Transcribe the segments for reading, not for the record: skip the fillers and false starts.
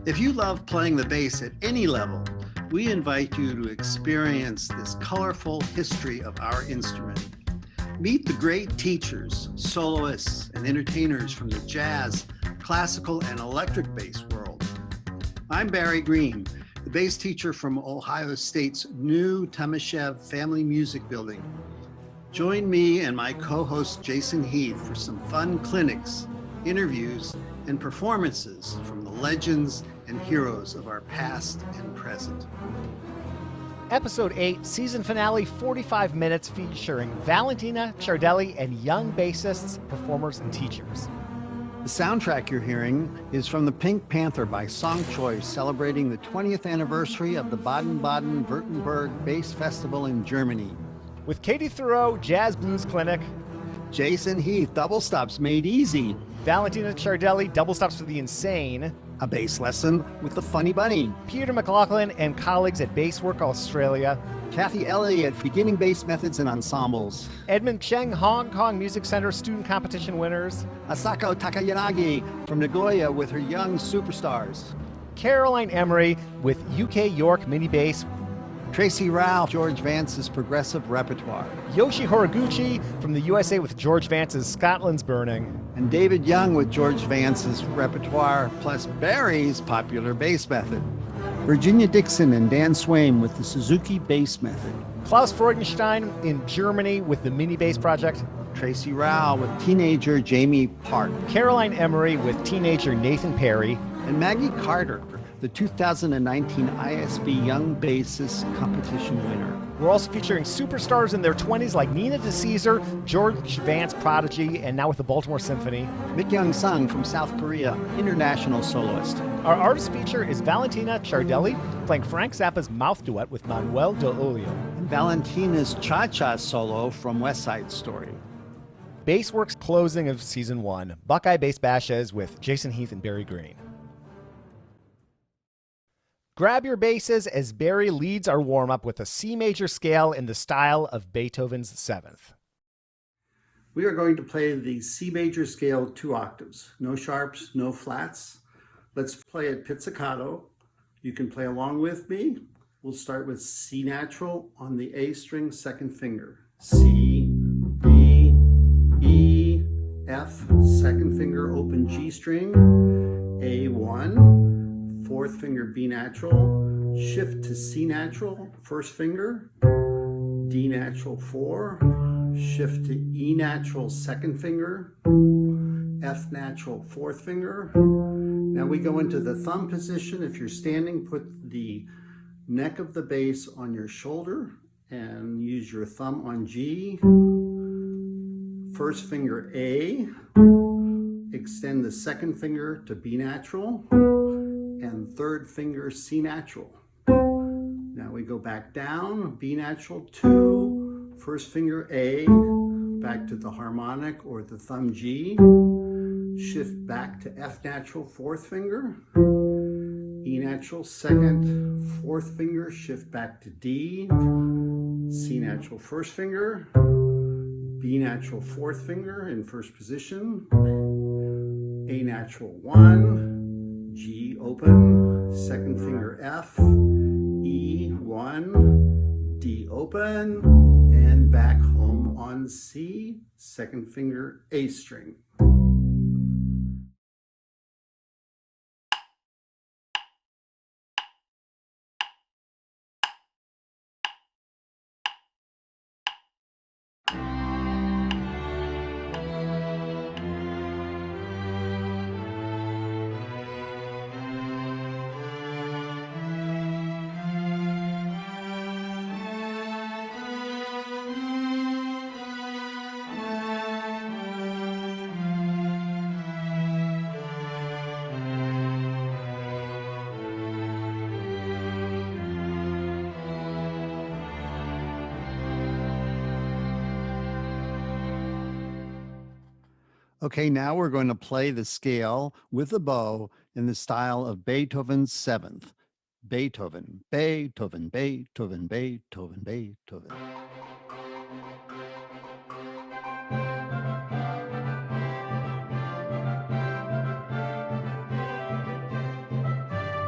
If you love playing the bass at any level, we invite you to experience this colorful history of our instrument. Meet the great teachers, soloists, and entertainers from the jazz, classical, and electric bass world. I'm Barry Green, the bass teacher from Ohio State's new Tomashev Family Music Building. Join me and my co-host Jason Heath for some fun clinics, interviews, and performances from the legends and heroes of our past and present. Episode 8, season finale, 45 minutes featuring Valentina Ciardelli and Young Bassists, performers, and teachers. The soundtrack you're hearing is from the Pink Panther by Song Choi, celebrating the 20th anniversary of the Baden-Wurttemberg Bass Festival in Germany. With Katie Thiroux, Jazz Blues Clinic. Jason Heath, Double Stops Made Easy. Valentina Ciardelli, Double Stops for the Insane. A bass lesson with the Funny Bunny. Peter McLachlan and colleagues at Bassworks Australia. Cathy Elliot, Beginning Bass Methods and Ensembles. Edmond Cheng, Hong Kong Music Center Student Competition winners. Asako Takayanagi from Nagoya with her Young Superstars. Caroline Emery with UK York Mini Bass. Tracy Rowell, George Vance's Progressive Repertoire. Yoshi Horiguchi from the USA with George Vance's Scotland's Burning. And David Young with George Vance's Repertoire, plus Barry's Popular Bass Method. Virginia Dixon and Dan Swaim with the Suzuki Bass Method. Klaus Freudenstein in Germany with the Mini Bass Project. Tracy Rowell with teenager Jamie Park. Caroline Emery with teenager Nathan Perry. And Maggie Carter, the 2019 ISB Young Bassist Competition winner. We're also featuring superstars in their 20s like Nina DeCesar, George Vance Prodigy, and now with the Baltimore Symphony. Mik-Young Sung from South Korea, international soloist. Our artist feature is Valentina Ciardelli, playing Frank Zappa's mouth duet with Manuel de Olio. And Valentina's cha-cha solo from West Side Story. Bassworks closing of season 1, Buckeye Bass Bashes with Jason Heath and Barry Green. Grab your basses as Barry leads our warm-up with a C major scale in the style of Beethoven's 7th. We are going to play the C major scale 2 octaves. No sharps, no flats. Let's play it pizzicato. You can play along with me. We'll start with C natural on the A string, 2nd finger. C, B, E, F, 2nd finger, open G string, A1. 4th finger B natural, shift to C natural, 1st finger, D natural 4, shift to E natural 2nd finger, F natural 4th finger. Now we go into the thumb position. If you're standing, put the neck of the bass on your shoulder and use your thumb on G, 1st finger A, extend the 2nd finger to B natural, and 3rd finger C natural. Now we go back down, B natural 2, 1st finger A, back to the harmonic or the thumb G, shift back to F natural 4th finger, E natural 2nd, 4th finger, shift back to D, C natural 1st finger, B natural 4th finger in 1st position, A natural 1, G open, 2nd finger F, E 1, D open, and back home on C, 2nd finger A string. Okay, now we're going to play the scale with the bow in the style of Beethoven's 7th. Beethoven, Beethoven, Beethoven, Beethoven, Beethoven. Thank you. 1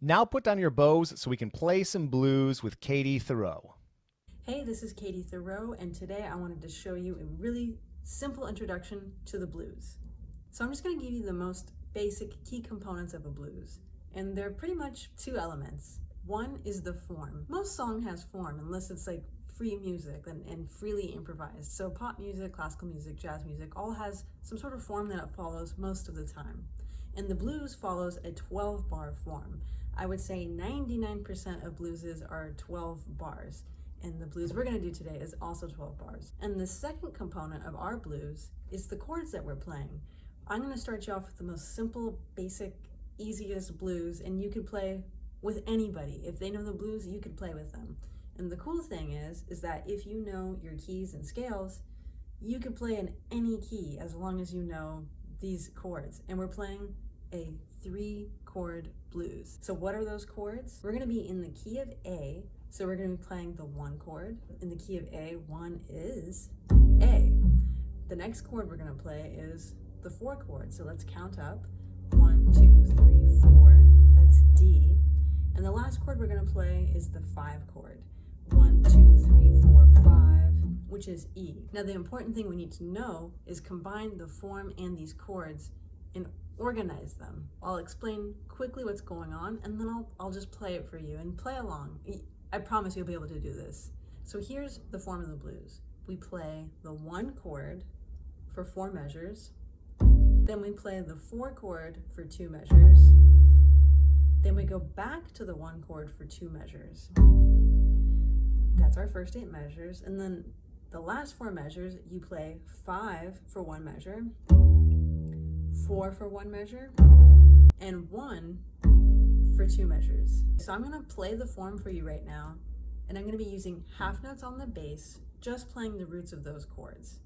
Now put down your bows so we can play some blues with Cathy Thiroux. Hey, this is Cathy Thiroux, and today I wanted to show you a really simple introduction to the blues. So I'm just going to give you the most basic key components of a blues, and they're pretty much two elements. One is the form. Most song has form unless it's like free music and freely improvised. So pop music, classical music, jazz music all has some sort of form that it follows most of the time. And the blues follows a 12-bar form. I would say 99% of blueses are 12 bars. And the blues we're going to do today is also 12 bars. And the second component of our blues is the chords that we're playing. I'm going to start you off with the most simple, basic, easiest blues, and you can play with anybody. If they know the blues, you can play with them. And the cool thing is that if you know your keys and scales, you can play in any key as long as you know these chords. And we're playing a 3-chord blues. So what are those chords? We're going to be in the key of A. So we're going to be playing the 1 chord. In the key of A, 1 is A. The next chord we're going to play is the 4 chord. So let's count up. 1, 2, 3, 4. That's D. And the last chord we're going to play is the 5 chord. 1, 2, 3, 4, 5, which is E. Now the important thing we need to know is combine the form and these chords and organize them. I'll explain quickly what's going on, and then I'll just play it for you and play along. I promise you'll be able to do this. So here's the form of the blues. We play the 1 chord for 4 measures. Then we play the 4 chord for 2 measures. Then we go back to the 1 chord for 2 measures. That's our first 8 measures. And then the last 4 measures, you play 5 for 1 measure, 4 for 1 measure, and 1 for 2 measures. So I'm going to play the form for you right now, and I'm going to be using half notes on the bass, just playing the roots of those chords.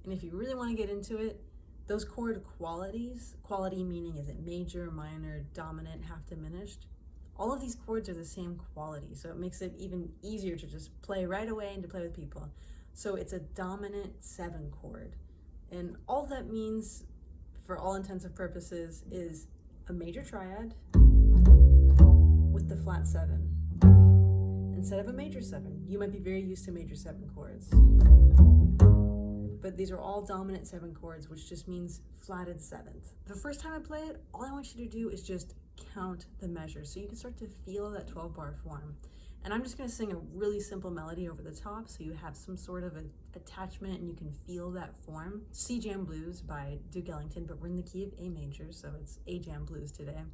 And if you really want to get into it, those chord qualities, quality meaning is it major, minor, dominant, half diminished, all of these chords are the same quality, so it makes it even easier to just play right away and to play with people. So it's a dominant 7 chord, and all that means, for all intents and purposes, is a major triad with the flat 7 instead of a major 7. You might be very used to major 7 chords, but these are all dominant 7 chords, which just means flatted 7th. The first time I play it, all I want you to do is just count the measures so you can start to feel that 12-bar form. And I'm just going to sing a really simple melody over the top so you have some sort of an attachment and you can feel that form. C Jam Blues by Duke Ellington, but we're in the key of A major, so it's A Jam Blues today.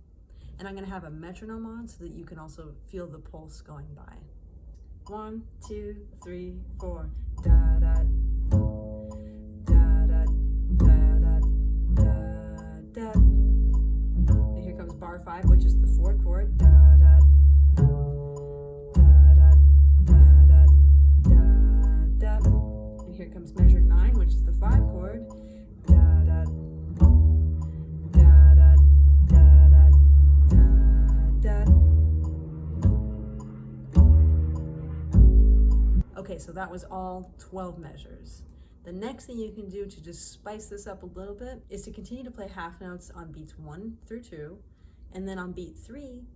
And I'm going to have a metronome on so that you can also feel the pulse going by. 1, 2, 3, 4. Da da da da da da da da. And here comes bar 5, which is the 4 chord. Da da da da da da da. And here comes measure 9, which is the 5 chord. Da da da da da da da da. Okay, so that was all 12 measures. The next thing you can do to just spice this up a little bit is to continue to play half notes on beats 1 through 2, and then on beat 3,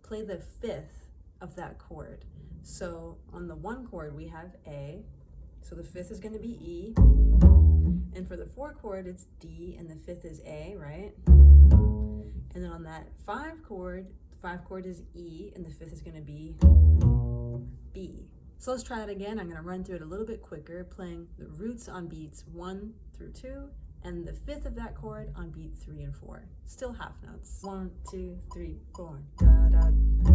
play the 5th of that chord. So on the 1 chord we have A, so the 5th is going to be E, and for the 4 chord it's D, and the 5th is A, right? And then on that 5 chord, the 5 chord is E, and the 5th is going to be B. So let's try it again. I'm going to run through it a little bit quicker, playing the roots on beats 1 through 2, and the 5th of that chord on beat 3 and 4. Still half notes. 1, 2, 3, 4. Da da da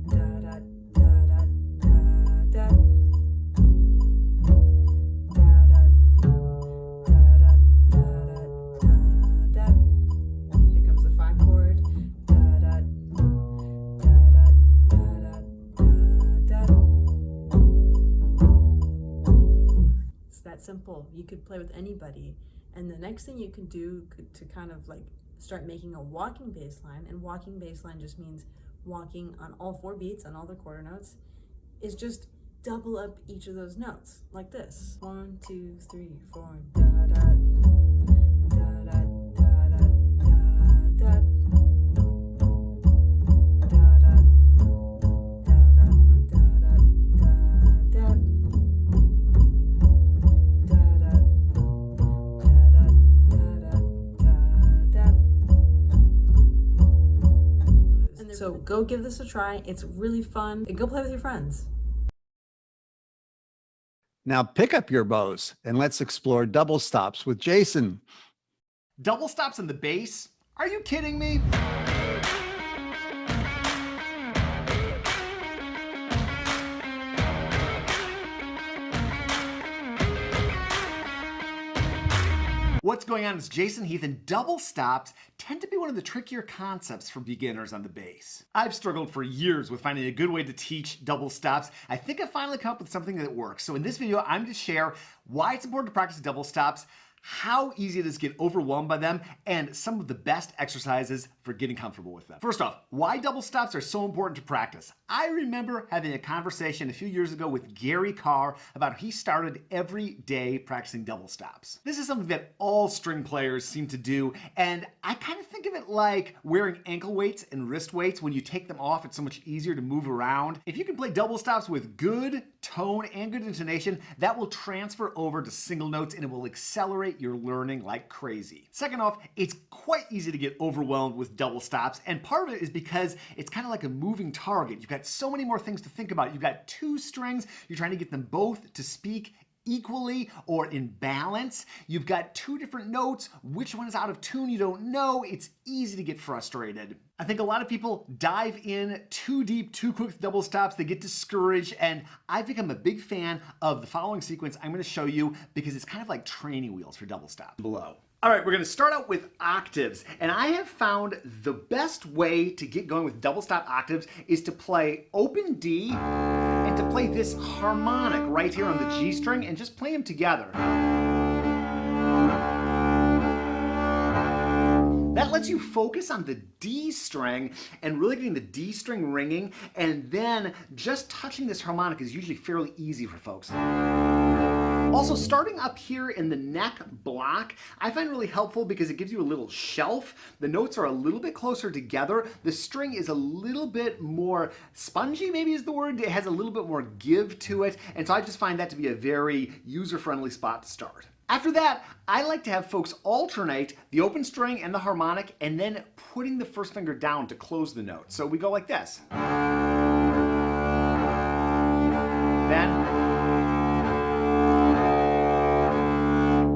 da da da da da. Da da da da da da da. Here comes the 5 chord. Da da da da da da da. That simple. You could play with anybody. And the next thing you can do to kind of like start making a walking bass line, and walking bass line just means walking on all 4 beats on all the quarter notes, is just double up each of those notes like this. 1, 2, 3, 4. Da da da da da da da da da da So go give this a try. It's really fun. And go play with your friends. Now pick up your bows and let's explore double stops with Jason. Double stops in the bass? Are you kidding me? What's going on? It's Jason Heath, and double stops tend to be one of the trickier concepts for beginners on the bass. I've struggled for years with finding a good way to teach double stops. I think I finally come up with something that works. So in this video, I'm going to share why it's important to practice double stops, how easy it is to get overwhelmed by them, and some of the best exercises for getting comfortable with them. First off, why double stops are so important to practice. I remember having a conversation a few years ago with Gary Karr about how he started every day practicing double stops. This is something that all string players seem to do, and I kind of think of it like wearing ankle weights and wrist weights. When you take them off, it's so much easier to move around. If you can play double stops with good tone and good intonation, that will transfer over to single notes and it will accelerate your learning like crazy. Second off, it's quite easy to get overwhelmed with double stops, and part of it is because it's kind of like a moving target. You've got so many more things to think about. You've got two strings, you're trying to get them both to speak equally or in balance. You've got two different notes. Which one is out of tune? You don't know. It's easy to get frustrated. I think a lot of people dive in too deep, too quick with double stops. They get discouraged, and I've become a big fan of the following sequence I'm going to show you because it's kind of like training wheels for double stops below. All right, we're going to start out with octaves, and I have found the best way to get going with double stop octaves is to play open D and to play this harmonic right here on the G string and just play them together. That lets you focus on the D string and really getting the D string ringing, and then just touching this harmonic is usually fairly easy for folks. Also, starting up here in the neck block, I find really helpful because it gives you a little shelf. The notes are a little bit closer together. The string is a little bit more spongy, maybe is the word. It has a little bit more give to it, and so I just find that to be a very user-friendly spot to start. After that, I like to have folks alternate the open string and the harmonic and then putting the first finger down to close the note. So we go like this. Then,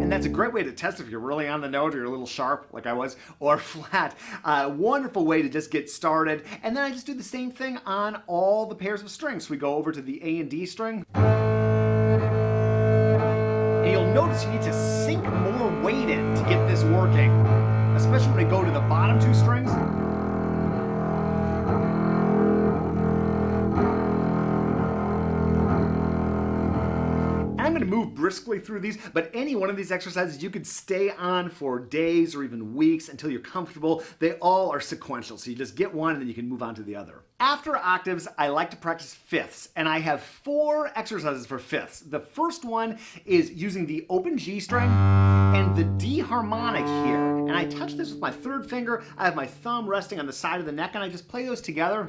and that's a great way to test if you're really on the note or you're a little sharp like I was, or flat. Wonderful way to just get started. And then I just do the same thing on all the pairs of strings. So we go over to the A and D string. And you'll notice you need to sink more weight in to get this working, especially when we go to the bottom two strings. I'm going to move briskly through these, but any one of these exercises you could stay on for days or even weeks until you're comfortable. They all are sequential, so you just get one and then you can move on to the other. After octaves, I like to practice fifths, and I have 4 exercises for fifths. The first one is using the open G string and the D harmonic here. And I touch this with my third finger. I have my thumb resting on the side of the neck, and I just play those together.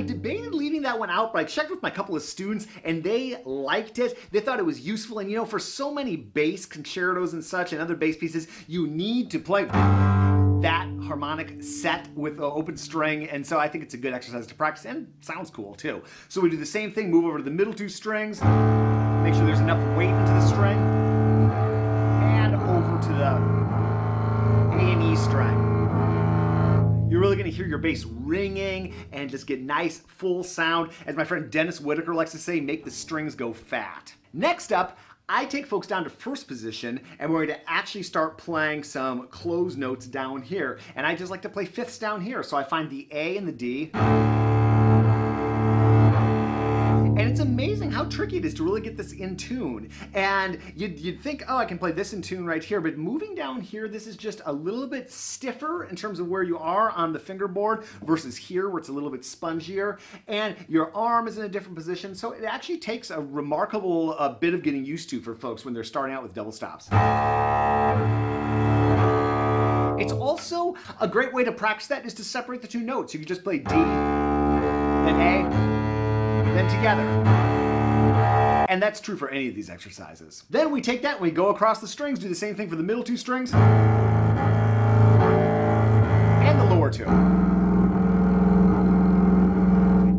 Debated leaving that one out, but I checked with my couple of students and they liked it. They thought it was useful, and you know, for so many bass concertos and such and other bass pieces, you need to play that harmonic set with the open string, and so I think it's a good exercise to practice, and sounds cool too. So we do the same thing, move over to the middle two strings, make sure there's enough weight into the string, and over to the A and E string. You're really going to hear your bass ringing and just get nice full sound. As my friend Dennis Whitaker likes to say, make the strings go fat. Next up, I take folks down to first position, and we're going to actually start playing some closed notes down here. And I just like to play fifths down here. So I find the A and the D. And it's amazing how tricky it is to really get this in tune. And you'd think, oh, I can play this in tune right here, but moving down here, this is just a little bit stiffer in terms of where you are on the fingerboard versus here where it's a little bit spongier. And your arm is in a different position, so it actually takes a remarkable bit of getting used to for folks when they're starting out with double stops. It's also a great way to practice that is to separate the two notes. You can just play D, then A, then together. And that's true for any of these exercises. Then we take that and we go across the strings, do the same thing for the middle two strings. or two.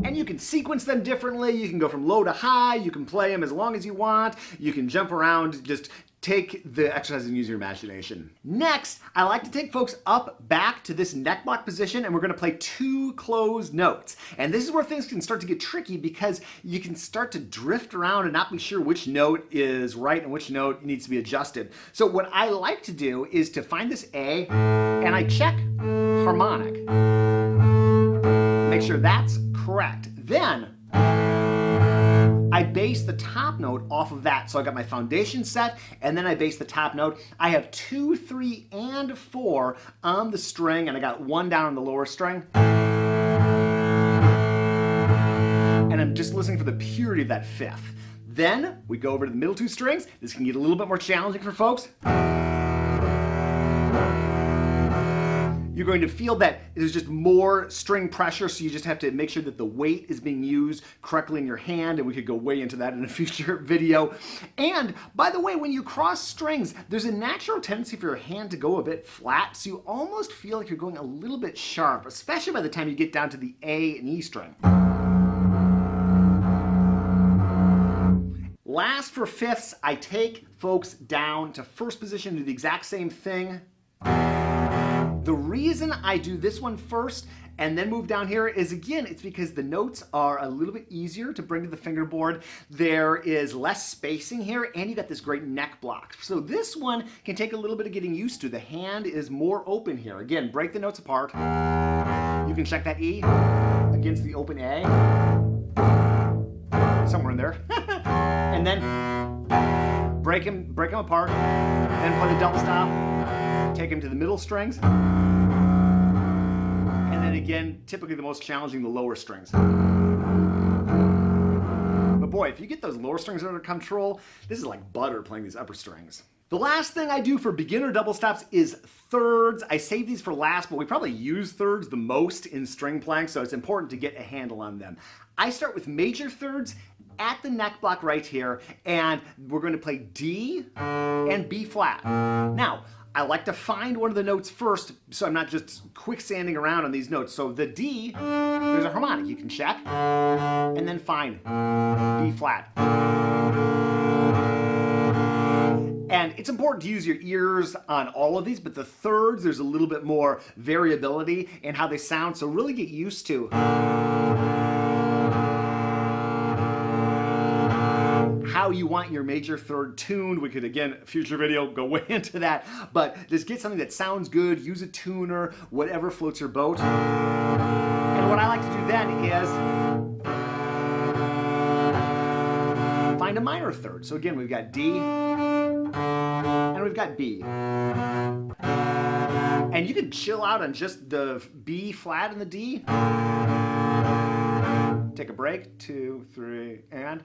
And you can sequence them differently. You can go from low to high. You can play them as long as you want. You can jump around. Just take the exercise and use your imagination. Next, I like to take folks up back to this neck block position, and we're going to play 2 closed notes. And this is where things can start to get tricky because you can start to drift around and not be sure which note is right and which note needs to be adjusted. So what I like to do is to find this A, and I check harmonic. Make sure that's correct. Then I base the top note off of that. So I got my foundation set, and then I base the top note. I have 2, 3, and 4 on the string, and I got 1 down on the lower string. And I'm just listening for the purity of that 5th. Then we go over to the middle 2 strings. This can get a little bit more challenging for folks. You're going to feel that there's just more string pressure, so you just have to make sure that the weight is being used correctly in your hand, and we could go way into that in a future video. And by the way, when you cross strings, there's a natural tendency for your hand to go a bit flat, so you almost feel like you're going a little bit sharp, especially by the time you get down to the A and E string. Last for 5ths, I take folks down to first position, do the exact same thing. The reason I do this one first and then move down here is, again, it's because the notes are a little bit easier to bring to the fingerboard. There is less spacing here, and you got this great neck block. So this one can take a little bit of getting used to. The hand is more open here. Again, break the notes apart. You can check that E against the open A. Somewhere in there. And then break them apart. Then play the double stop. Take them to the middle strings. And then again, typically the most challenging, the lower strings. But boy, if you get those lower strings under control, this is like butter playing these upper strings. The last thing I do for beginner double stops is thirds. I save these for last, but we probably use thirds the most in string playing, so it's important to get a handle on them. I start with major thirds at the neck block right here, and we're going to play D and B flat. Now, I like to find one of the notes first, so I'm not just quicksanding around on these notes. So the D, there's a harmonic you can check, and then find B flat. And it's important to use your ears on all of these, but the thirds, there's a little bit more variability in how they sound, so really get used to how you want your major third tuned. We could, again, future video, go way into that, but just get something that sounds good, use a tuner, whatever floats your boat. And what I like to do then is find a minor third. So again, we've got D, and we've got B. And you can chill out on just the B flat and the D. Take a break, 2, 3, and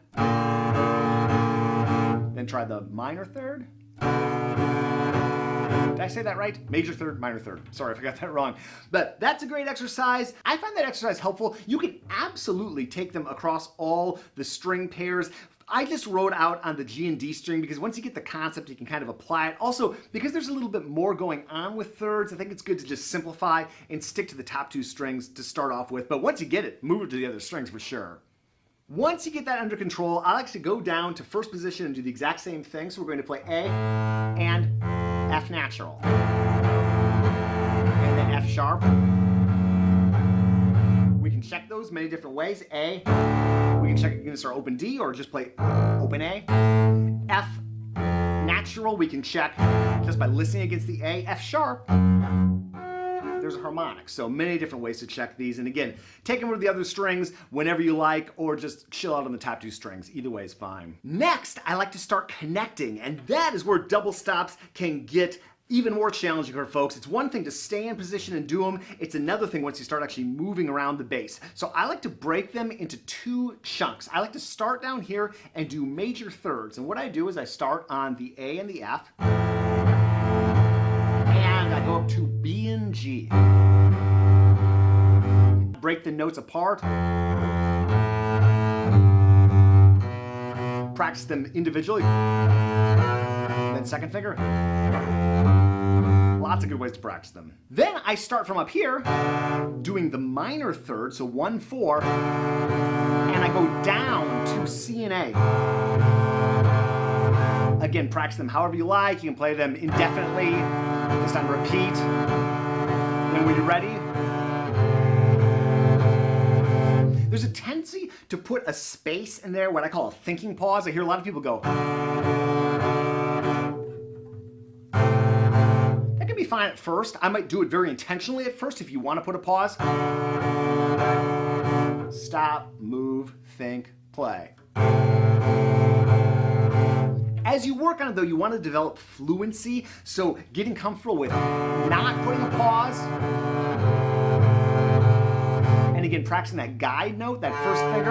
then try the minor third. Did I say that right? Major third, minor third. Sorry if I got that wrong. But that's a great exercise. I find that exercise helpful. You can absolutely take them across all the string pairs. I just wrote out on the G and D string because once you get the concept, you can kind of apply it. Also, because there's a little bit more going on with thirds, I think it's good to just simplify and stick to the top 2 strings to start off with. But once you get it, move it to the other strings for sure. Once you get that under control, I like to go down to first position and do the exact same thing. So we're going to play A and F natural. And then F sharp. We can check those many different ways. A, we can check it against our open D or just play open A. F natural, we can check just by listening against the A. F sharp, there's a harmonic. So many different ways to check these. And again, take them with the other strings whenever you like, or just chill out on the top 2 strings. Either way is fine. Next, I like to start connecting, and that is where double stops can get even more challenging for folks. It's one thing to stay in position and do them. It's another thing once you start actually moving around the bass. So I like to break them into 2 chunks. I like to start down here and do major thirds. And what I do is I start on the A and the F, and I go up to B and G. Break the notes apart. Practice them individually. Then second finger. Lots of good ways to practice them. Then I start from up here, doing the minor third, so 1-4, and I go down to C and A. Again, practice them however you like. You can play them indefinitely, just on repeat. Then when you're ready, there's a tendency to put a space in there, what I call a thinking pause. I hear a lot of people go. That can be fine at first. I might do it very intentionally at first if you want to put a pause. Stop, move, think, play. As you work on it though, you want to develop fluency, so getting comfortable with not putting a pause. And again, practicing that guide note, that first finger.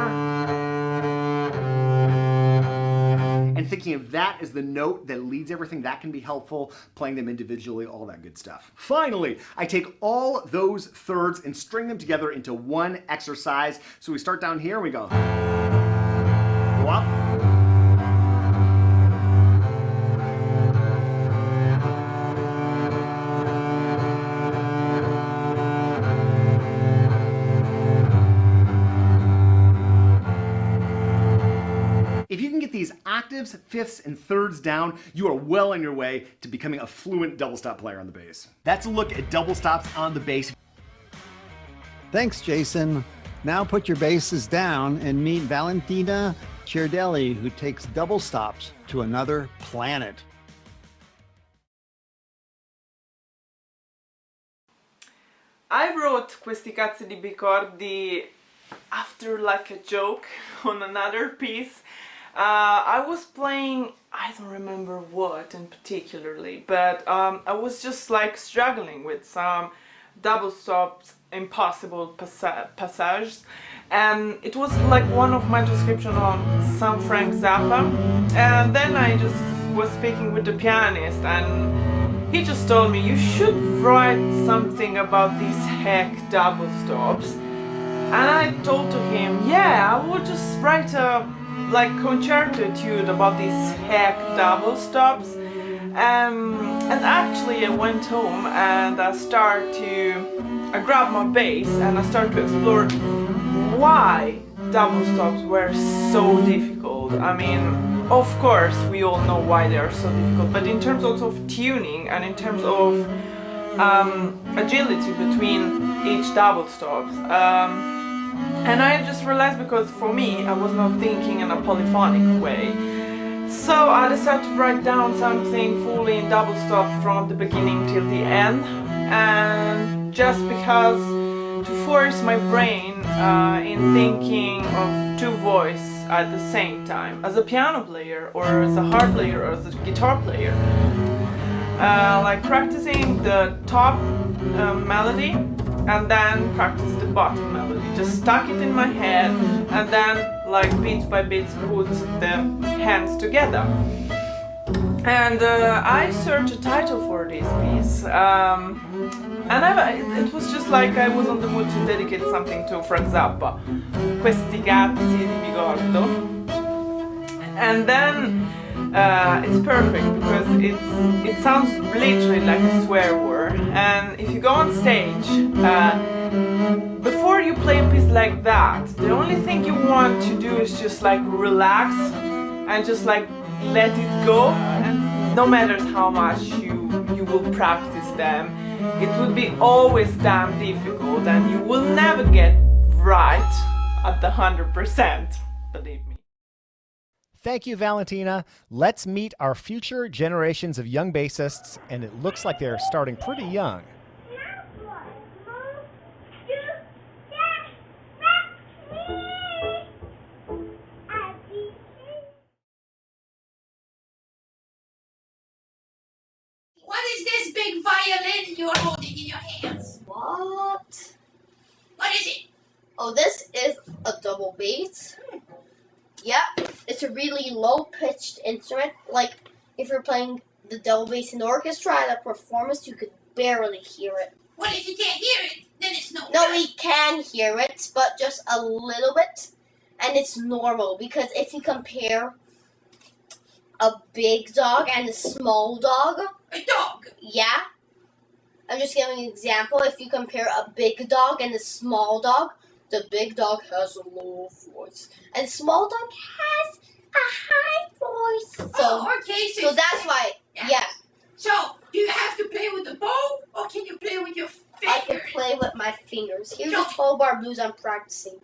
And thinking of that as the note that leads everything, that can be helpful. Playing them individually, all that good stuff. Finally, I take all those thirds and string them together into one exercise. So we start down here and we go. Go up. If you can get these octaves, fifths, and thirds down, you are well on your way to becoming a fluent double stop player on the bass. That's a look at double stops on the bass. Thanks, Jason. Now put your basses down and meet Valentina Ciardelli, who takes double stops to another planet. I wrote questi cazzi di bicordi after like a joke on another piece. I was playing, I don't remember what in particularly, but I was just like struggling with some double stops, impossible passages, and it was like one of my description on some Frank Zappa, and then I just was speaking with the pianist and he just told me, you should write something about these heck double stops. And I told to him, yeah, I will just write a like concerto etude about these heck double stops. And actually I went home and I grabbed my bass and I started to explore why double stops were so difficult. I mean, of course we all know why they are so difficult, but in terms also of tuning and in terms of agility between each double stops. And I just realized, because for me I was not thinking in a polyphonic way, so I decided to write down something fully in double stop from the beginning till the end, and just because to force my brain in thinking of two voices at the same time, as a piano player or as a harp player or as a guitar player, like practicing the top melody and then practice the bottom melody. Just stuck it in my head and then like beat by beat put the hands together. And I searched a title for this piece, and it was just like I was on the mood to dedicate something to Frank Zappa, Questi cazzi di bigordo. And then it's perfect because it sounds literally like a swear word, and if you go on stage, before you play a piece like that, the only thing you want to do is just like relax and just like let it go, and no matter how much you will practice them, it will be always damn difficult and you will never get right at the 100%, believe me. Thank you, Valentina. Let's meet our future generations of young bassists, and it looks like they're starting pretty young. What is this big violin you're holding in your hands? What? What is it? Oh, this is a double bass. Yeah, it's a really low-pitched instrument. Like, if you're playing the double bass in the orchestra at a performance, you could barely hear it. What if you can't hear it? Then it's no No, good. we can hear it, but just a little bit. And it's normal, because if you compare a big dog and a small dog, A dog. yeah, I'm just giving an example. If you compare a big dog and a small dog, the big dog has a low voice, and the small dog has a high voice. So that's why, yeah. So, do you have to play with the bow, or can you play with your fingers? I can play with my fingers. Here's the 12-bar blues I'm practicing.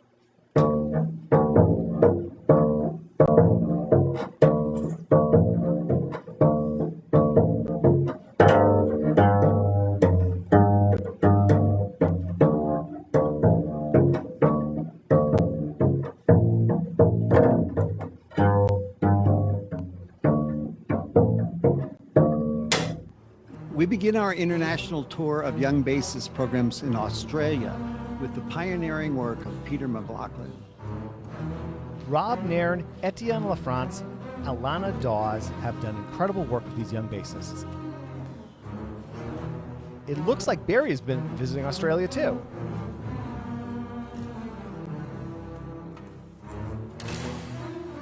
We begin our international tour of Young Bassists programs in Australia with the pioneering work of Peter McLachlan. Rob Nairn, Etienne Lafrance, Alana Dawes have done incredible work with these young bassists. It looks like Barry has been visiting Australia too.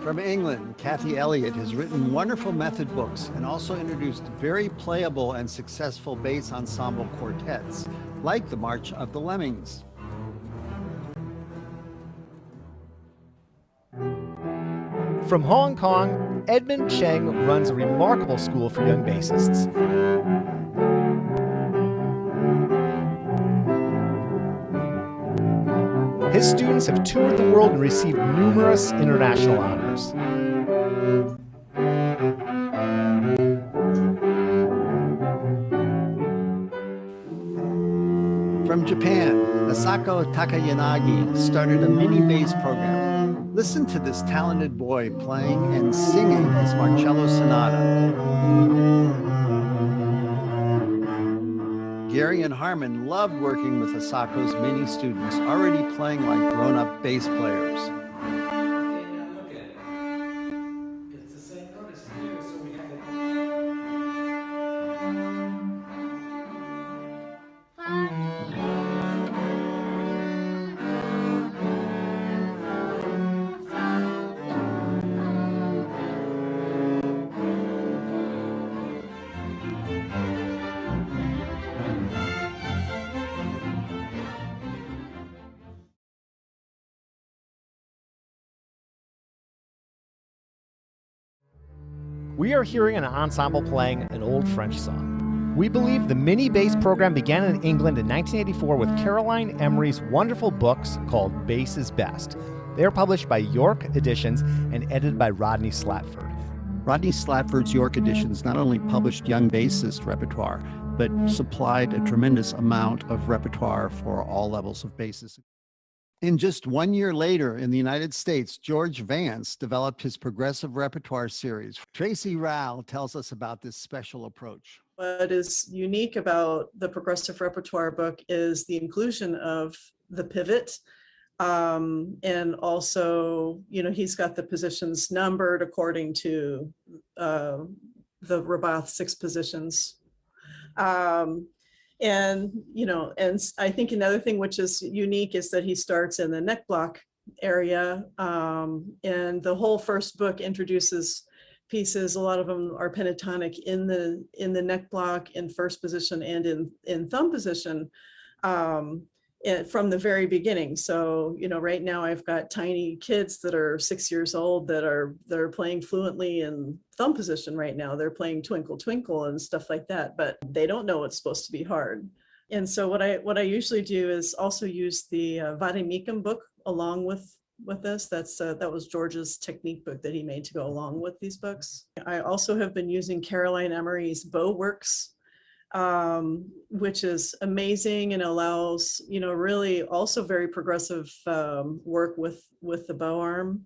From England, Cathy Elliot has written wonderful method books and also introduced very playable and successful bass ensemble quartets, like the March of the Lemmings. From Hong Kong, Edmond Cheng runs a remarkable school for young bassists. His students have toured the world and received numerous international honors. From Japan, Asako Takayanagi started a mini bass program. Listen to this talented boy playing and singing his Marcello Sonata. Gary and Harmon loved working with Asako's many students, already playing like grown-up bass players. We are hearing an ensemble playing an old French song. We believe the mini bass program began in England in 1984 with Caroline Emery's wonderful books called Bass is Best. They are published by York Editions and edited by Rodney Slatford. Rodney Slatford's York Editions not only published young bassist repertoire, but supplied a tremendous amount of repertoire for all levels of basses. And just 1 year later, in the United States, George Vance developed his progressive repertoire series. Tracy Rowell tells us about this special approach. What is unique about the progressive repertoire book is the inclusion of the pivot. And also, he's got the positions numbered according to the Robath 6 positions. And I think another thing which is unique is that he starts in the neck block area. And the whole first book introduces pieces. A lot of them are pentatonic in the neck block, in first position and in thumb position from the very beginning. So, right now I've got tiny kids that are 6 years old that are playing fluently in thumb position right now. They're playing Twinkle Twinkle and stuff like that, but they don't know it's supposed to be hard. And so what I usually do is also use the Vademecum book along with this. That was George's technique book that he made to go along with these books. I also have been using Caroline Emery's Bow Works, which is amazing and allows, really also very progressive work with the bow arm.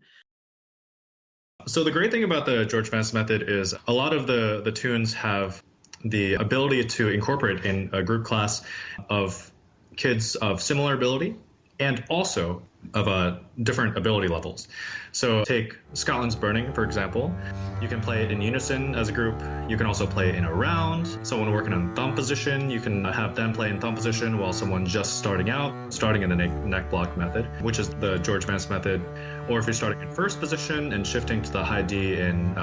So the great thing about the George Vance method is a lot of the tunes have the ability to incorporate in a group class of kids of similar ability and also of different ability levels. So take Scotland's Burning, for example. You can play it in unison as a group. You can also play it in a round. Someone working on thumb position, you can have them play in thumb position while someone just starting in the neck block method, which is the George Vance method. Or if you're starting in first position and shifting to the high D in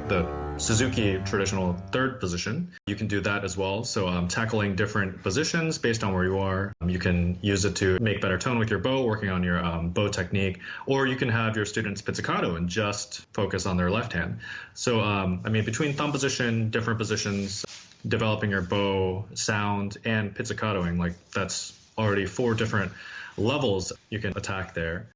the Suzuki traditional third position. You can do that as well. So tackling different positions based on where you are. You can use it to make better tone with your bow, working on your bow technique, or you can have your students pizzicato and just focus on their left hand. So I mean, between thumb position, different positions, developing your bow sound, and pizzicatoing, like that's already 4 different levels you can attack there.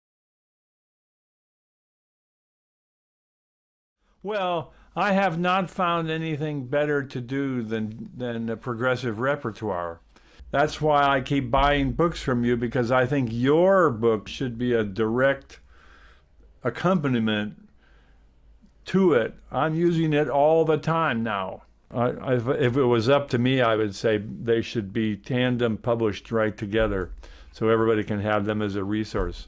Well, I have not found anything better to do than a progressive repertoire. That's why I keep buying books from you, because I think your book should be a direct accompaniment to it. I'm using it all the time now. If it was up to me, I would say they should be tandem published right together so everybody can have them as a resource.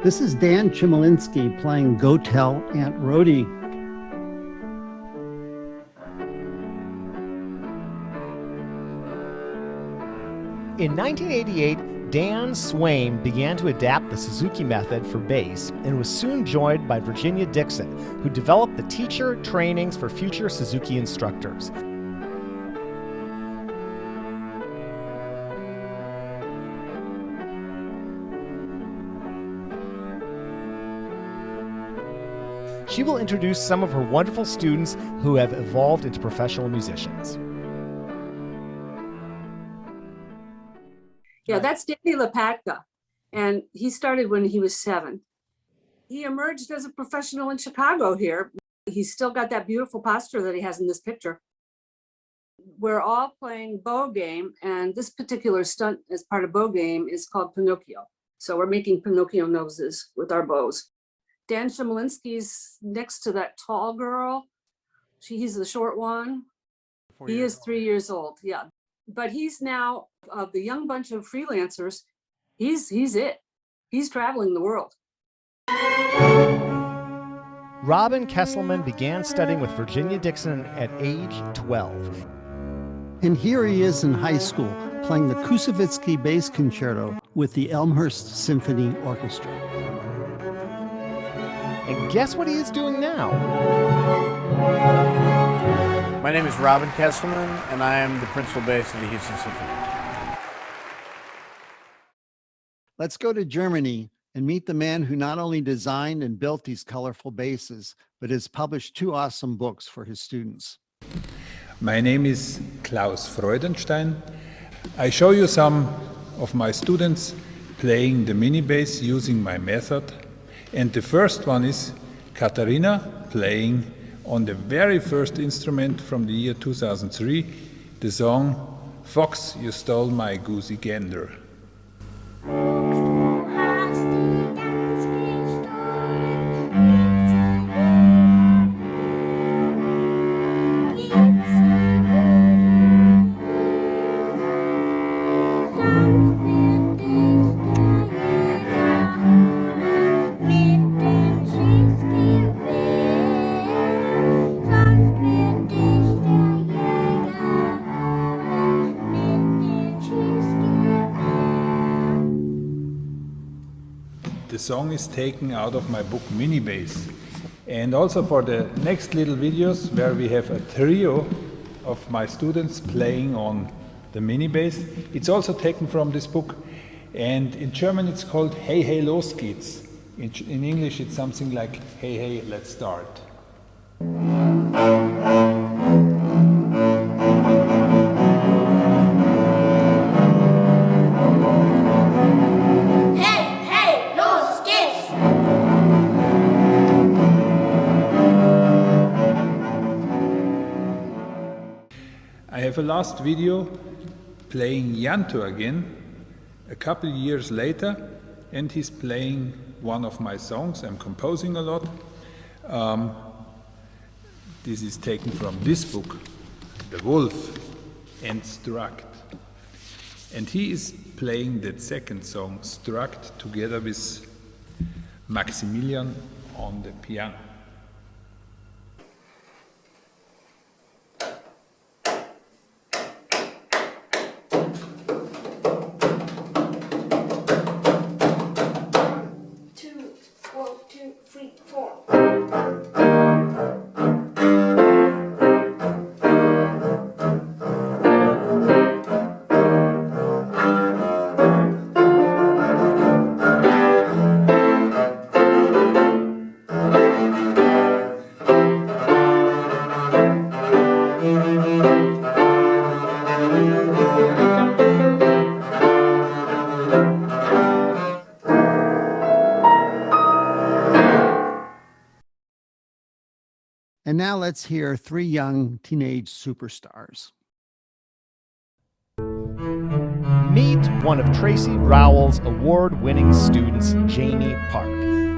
This is Dan Chmielinsky playing Go Tell Aunt Rhody. In 1988, Dan Swaim began to adapt the Suzuki method for bass and was soon joined by Virginia Dixon, who developed the teacher trainings for future Suzuki instructors. She will introduce some of her wonderful students who have evolved into professional musicians. Yeah, that's Danny Lepatka, and he started when he was 7. He emerged as a professional in Chicago here. He's still got that beautiful posture that he has in this picture. We're all playing bow game, and this particular stunt as part of bow game is called Pinocchio. So we're making Pinocchio noses with our bows. Dan Chmielinsky's next to that tall girl. He's the short one. He is 3 years old, yeah. But he's now, of the young bunch of freelancers, he's it. He's traveling the world. Robin Kessleman began studying with Virginia Dixon at age 12. And here he is in high school playing the Kusevitsky Bass Concerto with the Elmhurst Symphony Orchestra. And guess what he is doing now? My name is Robin Kessleman, and I am the principal bass of the Houston Symphony. Let's go to Germany and meet the man who not only designed and built these colorful basses, but has published 2 awesome books for his students. My name is Klaus Freudenstein. I show you some of my students playing the mini bass using my method. And the first one is Katharina playing on the very first instrument from the year 2003, the song Fox, You Stole My Goosey Gander. The song is taken out of my book Mini Bass. And also for the next little videos where we have a trio of my students playing on the mini bass, it's also taken from this book. And in German it's called Hey Hey Los geht's. In English it's something like Hey Hey Let's Start. I have a last video playing Yanto again, a couple years later, and he's playing one of my songs. I'm composing a lot. This is taken from this book, The Wolf and Struct. And he is playing that second song, Struct, together with Maximilian on the piano. Two, 1, 2, 3, 4. And now let's hear three young teenage superstars. Meet one of Tracy Rowell's award-winning students, Jamie Park.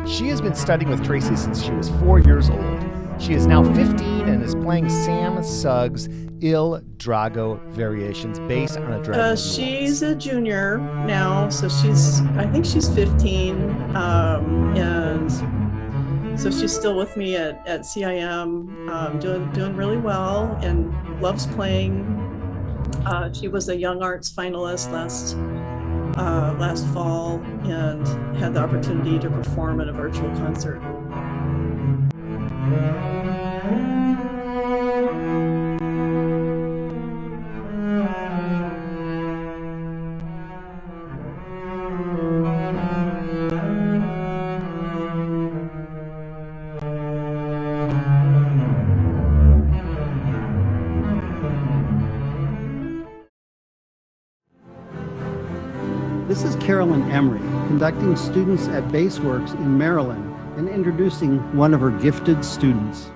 She has been studying with Tracy since she was 4 years old. She is now 15 and is playing Sam Sugg's Il Drago variations based on a Dragon. She's a junior now, so I think she's 15, and so she's still with me at CIM, doing really well and loves playing. She was a Young Arts finalist last fall and had the opportunity to perform at a virtual concert. This is Carolyn Emery, conducting students at Bassworks in Maryland and introducing one of her gifted students.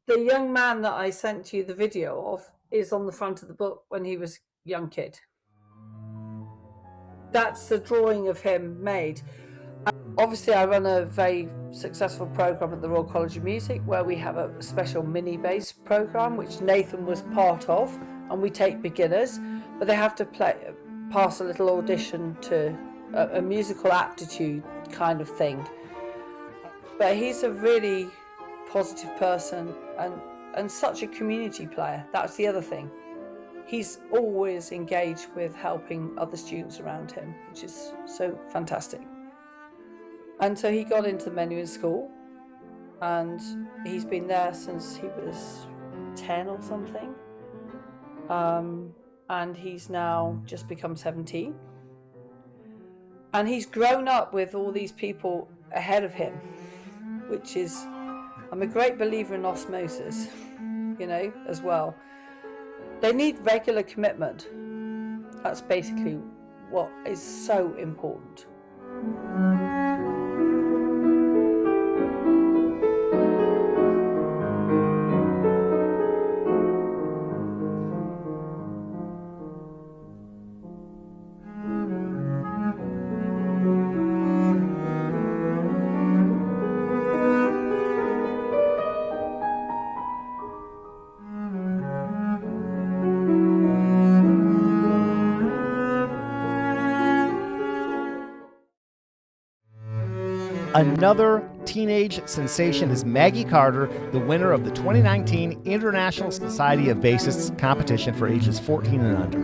The young man that I sent you the video of is on the front of the book when he was a young kid. That's the drawing of him made. Obviously, I run a very successful program at the Royal College of Music where we have a special mini bass program, which Nathan was part of, and we take beginners, but they have to pass a little audition to a musical aptitude kind of thing. But he's a really positive person and such a community player. That's the other thing. He's always engaged with helping other students around him, which is so fantastic. And so he got into the Menuhin School, and he's been there since he was 10 or something. And he's now just become 17. And he's grown up with all these people ahead of him, which is, I'm a great believer in osmosis, as well. They need regular commitment. That's basically what is so important. Another teenage sensation is Maggie Carter, the winner of the 2019 International Society of Bassists competition for ages 14 and under.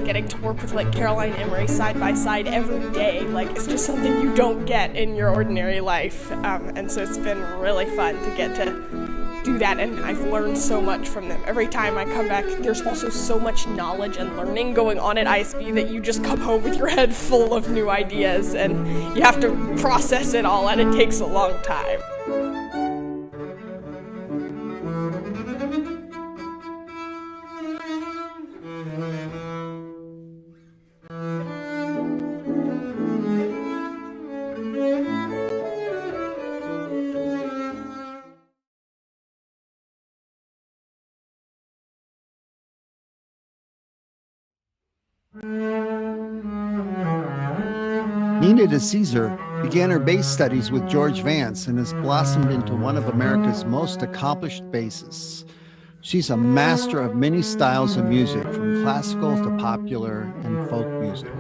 Getting to work with Caroline Emery side by side every day, it's just something you don't get in your ordinary life. And so it's been really fun to get to do that, and I've learned so much from them. Every time I come back, there's also so much knowledge and learning going on at ISB that you just come home with your head full of new ideas, and you have to process it all, and it takes a long time. Nina DeCesar began her bass studies with George Vance and has blossomed into one of America's most accomplished bassists. She's a master of many styles of music, from classical to popular and folk music.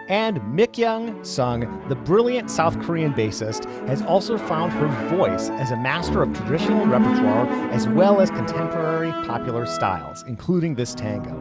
And Mik-young Sung, the brilliant South Korean bassist, has also found her voice as a master of traditional repertoire as well as contemporary popular styles, including this tango.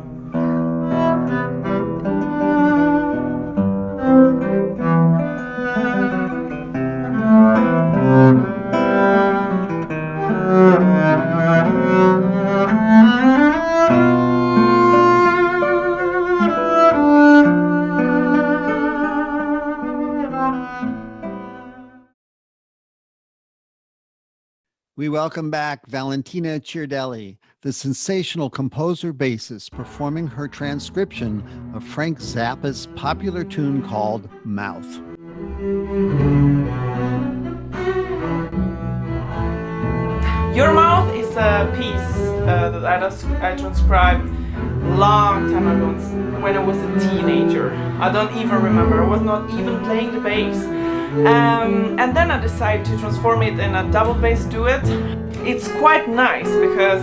We welcome back Valentina Ciardelli, the sensational composer-bassist performing her transcription of Frank Zappa's popular tune called Mouth. Your Mouth is a piece that I transcribed a long time ago when I was a teenager. I don't even remember. I was not even playing the bass. And then I decided to transform it in a double bass duet. It's quite nice because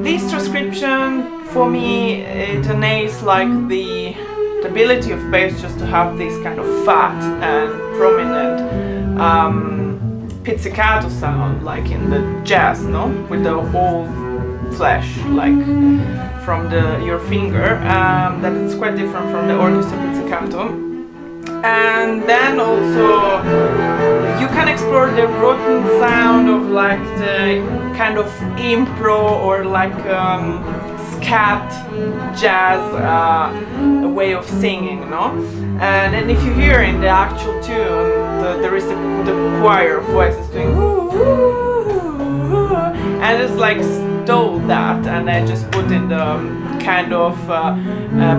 this transcription for me it enables like the ability of bass just to have this kind of fat and prominent pizzicato sound like in the jazz, no? With the whole flash like from your finger. That it's quite different from the orchestra pizzicato. And then also you can explore the rotten sound of like the kind of impro or like scat jazz way of singing, no? And then if you hear in the actual tune, there is the choir of voices doing ooh, ooh, ooh, and it's like stole that and I just put in the kind of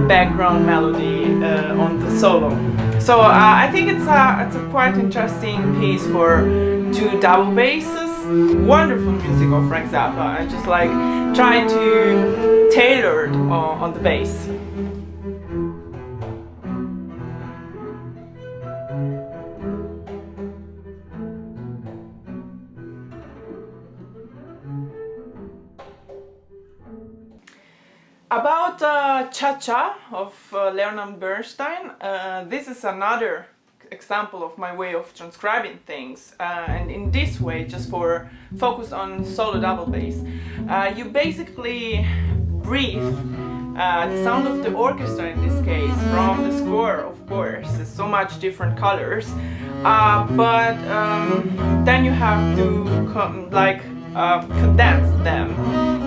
background melody on the solo. So I think it's a quite interesting piece for two double basses. Wonderful music of Frank Zappa. I just like trying to tailor it on the bass. About Cha-Cha of Leonard Bernstein, this is another example of my way of transcribing things, and in this way, just for focus on solo double bass, you basically breathe the sound of the orchestra in this case from the score, of course. There's so much different colors, but then you have to condense them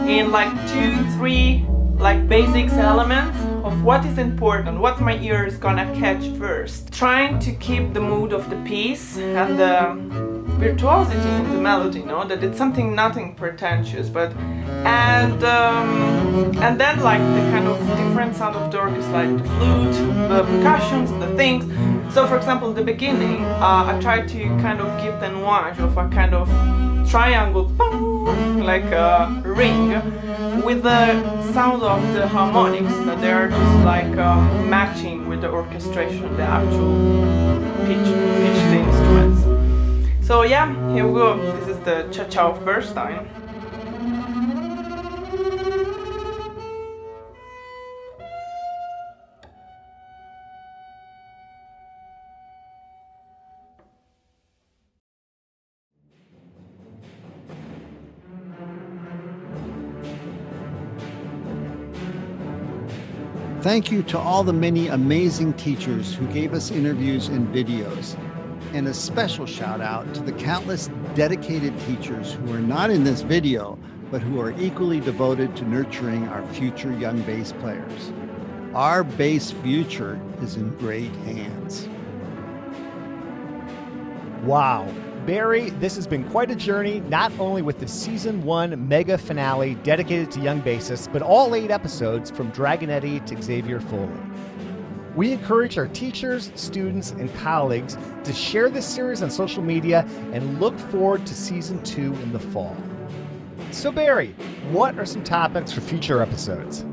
in like 2-3 like basics elements of what is important, what my ear is gonna catch first. Trying to keep the mood of the piece and the virtuosity in the melody, no? That it's something nothing pretentious, but and then like the kind of different sound of the orchestra, like the flute, the percussions, the things. So for example, in the beginning, I tried to kind of give the nuance of a kind of triangle, like a ring, with the sound of the harmonics that they are just like matching with the orchestration, the actual pitched instruments. So yeah, here we go. This is the Cha-Cha of Bernstein. Thank you to all the many amazing teachers who gave us interviews and videos. And a special shout out to the countless dedicated teachers who are not in this video, but who are equally devoted to nurturing our future young bass players. Our bass future is in great hands. Wow. Barry, this has been quite a journey, not only with the Season 1 mega finale dedicated to young bassists, but all 8 episodes from Dragonetti to Xavier Foley. We encourage our teachers, students, and colleagues to share this series on social media and look forward to Season 2 in the fall. So Barry, what are some topics for future episodes?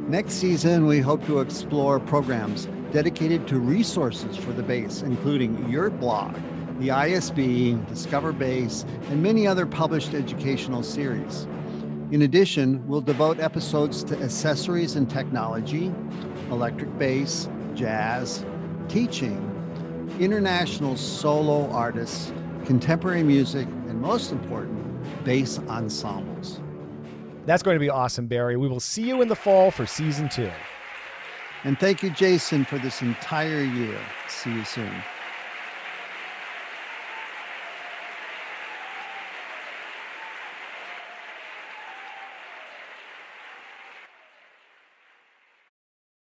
Next season, we hope to explore programs dedicated to resources for the bass, including your blog, the ISB, Discover Bass, and many other published educational series. In addition, we'll devote episodes to accessories and technology, electric bass, jazz, teaching, international solo artists, contemporary music, and most important, bass ensembles. That's going to be awesome, Barry. We will see you in the fall for Season 2. And thank you, Jason, for this entire year. See you soon.